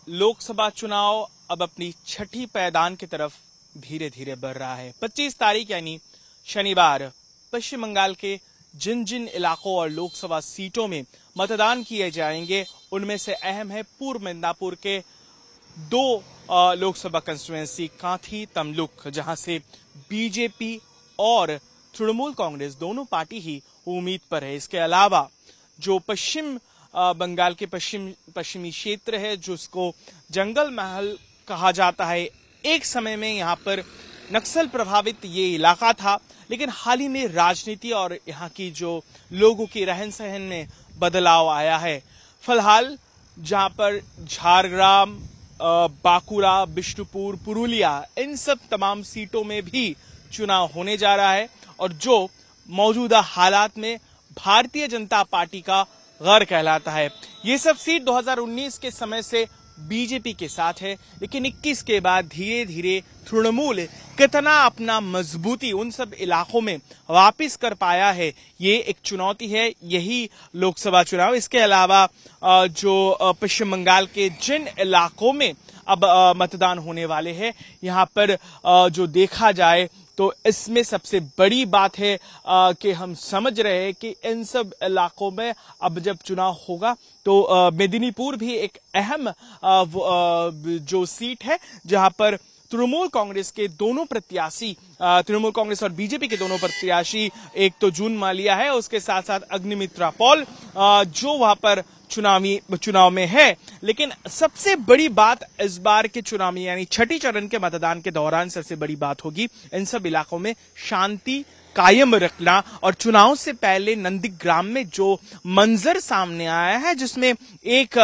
लोकसभा चुनाव अब अपनी छठी पायदान की तरफ धीरे धीरे बढ़ रहा है। 25 तारीख यानी शनिवार पश्चिम बंगाल के जिन जिन इलाकों और लोकसभा सीटों में मतदान किए जाएंगे उनमें से अहम है पूर्व मिदनापुर के दो लोकसभा कंस्टिट्यूएंसी कांथी तमलुक, जहां से बीजेपी और तृणमूल कांग्रेस दोनों पार्टी ही उम्मीद पर है। इसके अलावा जो पश्चिम बंगाल के पश्चिमी क्षेत्र है, जिसको जंगल महल कहा जाता है, एक समय में यहाँ पर नक्सल प्रभावित ये इलाका था, लेकिन हाल ही में राजनीति और यहाँ की जो लोगों की रहन सहन में बदलाव आया है। फिलहाल जहाँ पर झारग्राम, बांकुड़ा, बिष्णुपुर, पुरुलिया, इन सब तमाम सीटों में भी चुनाव होने जा रहा है और जो मौजूदा हालात में भारतीय जनता पार्टी का गढ़ कहलाता है। ये सब सीट 2019 के समय से बीजेपी के साथ है, लेकिन 21 के बाद धीरे धीरे तृणमूल कितना अपना मजबूती उन सब इलाकों में वापस कर पाया है, ये एक चुनौती है यही लोकसभा चुनाव। इसके अलावा जो पश्चिम बंगाल के जिन इलाकों में अब मतदान होने वाले हैं, यहाँ पर जो देखा जाए तो इसमें सबसे बड़ी बात है कि हम समझ रहे हैं कि इन सब इलाकों में अब जब चुनाव होगा तो मेदिनीपुर भी एक अहम जो सीट है, जहां पर तृणमूल कांग्रेस के दोनों प्रत्याशी, तृणमूल कांग्रेस और बीजेपी के दोनों प्रत्याशी, एक तो जून मालिया है, उसके साथ साथ अग्निमित्रा पॉल जो वहां पर चुनाव में है। लेकिन सबसे बड़ी बात इस बार के चुनाव में यानी छठी चरण के मतदान के दौरान सबसे बड़ी बात होगी इन सब इलाकों में शांति कायम रखना। और चुनाव से पहले नंदीग्राम में जो मंजर सामने आया है, जिसमें एक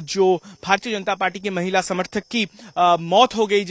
जो भारतीय जनता पार्टी की महिला समर्थक की मौत हो गई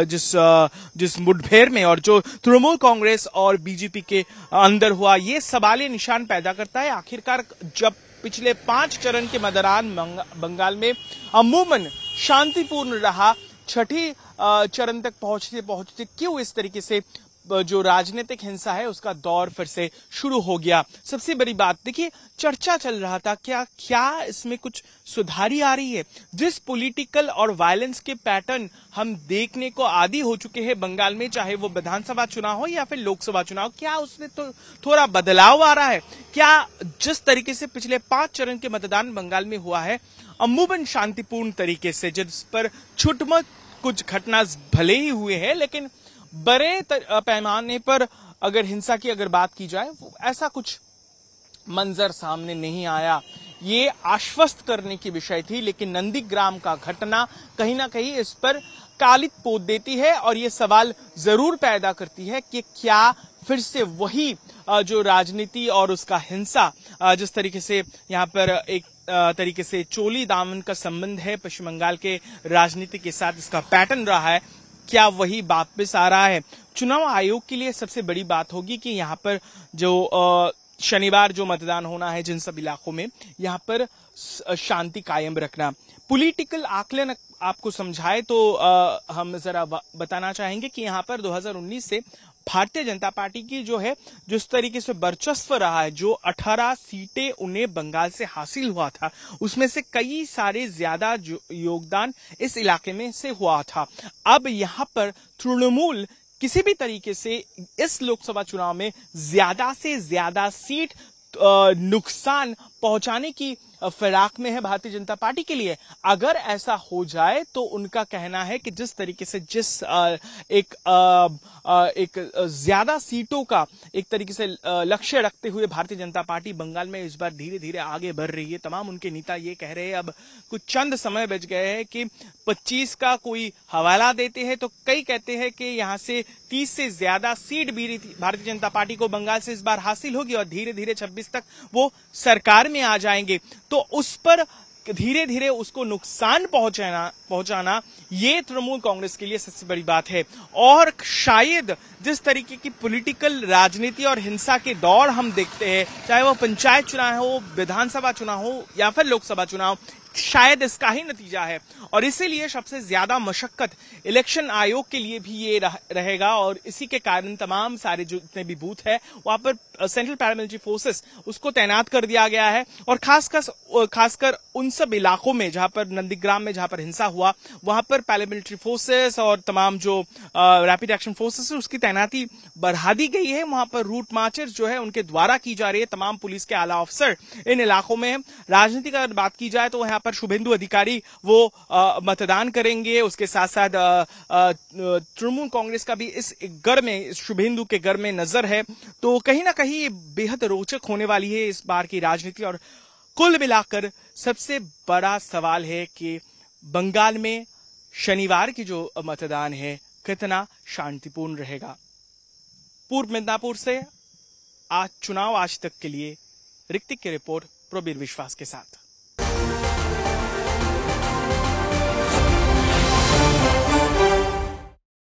जिस मुठभेड़ में, और जो तृणमूल कांग्रेस और बीजेपी के अंदर हुआ, ये सवालिया निशान पैदा करता है। आखिरकार जब पिछले 5 चरण के मतदान बंगाल में अमूमन शांतिपूर्ण रहा, छठी चरण तक पहुंचते क्यों इस तरीके से जो राजनीतिक हिंसा है उसका दौर फिर से शुरू हो गया। सबसे बड़ी बात देखिए, चर्चा चल रहा था क्या इसमें कुछ सुधारी आ रही है। जिस पॉलिटिकल और वायलेंस के पैटर्न हम देखने को आदी हो चुके हैं बंगाल में, चाहे वो विधानसभा चुनाव हो या फिर लोकसभा चुनाव, क्या उसमें तो थोड़ा बदलाव आ रहा है? क्या जिस तरीके से पिछले 5 चरण के मतदान बंगाल में हुआ है अमूमन शांतिपूर्ण तरीके से, जिस पर छुटमुट कुछ घटना भले ही हुए हैं, लेकिन बड़े पैमाने पर अगर हिंसा की बात की जाए, ऐसा कुछ मंजर सामने नहीं आया। ये आश्वस्त करने की विषय थी, लेकिन नंदीग्राम का घटना कहीं ना कहीं इस पर कालिक पोत देती है और ये सवाल जरूर पैदा करती है कि क्या फिर से वही जो राजनीति और उसका हिंसा, जिस तरीके से यहाँ पर एक तरीके से चोली दामन का संबंध है पश्चिम बंगाल के राजनीति के साथ, इसका पैटर्न रहा है, क्या वही वापस आ रहा है? चुनाव आयोग के लिए सबसे बड़ी बात होगी कि यहाँ पर जो शनिवार जो मतदान होना है जिन सब इलाकों में, यहाँ पर शांति कायम रखना। पॉलिटिकल आकलन आपको समझाए तो हम जरा बताना चाहेंगे कि यहाँ पर 2019 से भारतीय जनता पार्टी की जो है जिस तरीके से वर्चस्व रहा है, जो 18 सीटें उन्हें बंगाल से हासिल हुआ था, उसमें से कई सारे ज्यादा योगदान इस इलाके में से हुआ था। अब यहाँ पर तृणमूल किसी भी तरीके से इस लोकसभा चुनाव में ज्यादा से ज्यादा सीट नुकसान पहुंचाने की फिराक में है भारतीय जनता पार्टी के लिए। अगर ऐसा हो जाए तो उनका कहना है कि जिस तरीके से एक ज्यादा सीटों का एक तरीके से लक्ष्य रखते हुए भारतीय जनता पार्टी बंगाल में इस बार धीरे धीरे आगे बढ़ रही है। तमाम उनके नेता ये कह रहे हैं, अब कुछ चंद समय बच गए हैं कि 25 का कोई हवाला देते हैं तो कई कहते हैं कि यहाँ से 30 से ज्यादा सीट भी भारतीय जनता पार्टी को बंगाल से इस बार हासिल होगी और धीरे धीरे 26 तक वो सरकार में आ जाएंगे। तो उस पर धीरे धीरे उसको नुकसान पहुंचाना ये तृणमूल कांग्रेस के लिए सबसे बड़ी बात है। और शायद जिस तरीके की पॉलिटिकल राजनीति और हिंसा के दौर हम देखते हैं, चाहे वो पंचायत चुनाव हो, विधानसभा चुनाव हो या फिर लोकसभा चुनाव, शायद इसका ही नतीजा है और इसीलिए सबसे ज्यादा मशक्कत इलेक्शन आयोग के लिए भी ये रहेगा और इसी के कारण तमाम सारे जो जितने भी बूथ है वहां पर सेंट्रल पैरामिलिट्री फोर्सेस उसको तैनात कर दिया गया है और खासकर उन सब इलाकों में जहां पर नंदीग्राम में जहां पर हिंसा हुआ वहां पर पैरामिलिट्री फोर्सेस और तमाम जो रैपिड एक्शन फोर्सेस है उसकी तैनाती बढ़ा दी गई है। वहां पर रूट मार्चेस जो है उनके द्वारा की जा रही है। तमाम पुलिस के आला अफसर इन इलाकों में। राजनीति का अगर बात की जाए तो यहाँ पर शुभेंदु अधिकारी वो मतदान करेंगे। उसके साथ साथ तृणमूल कांग्रेस का भी इस घर में, इस शुभेंदु के घर में नजर है। तो कहीं ना कहीं बेहद रोचक होने वाली है इस बार की राजनीति। और कुल मिलाकर सबसे बड़ा सवाल है कि बंगाल में शनिवार की जो मतदान है कितना शांतिपूर्ण रहेगा। पूर्व मिदनापुर से आज चुनाव आज तक के लिए ऋतिक की रिपोर्ट प्रबीर विश्वास के साथ।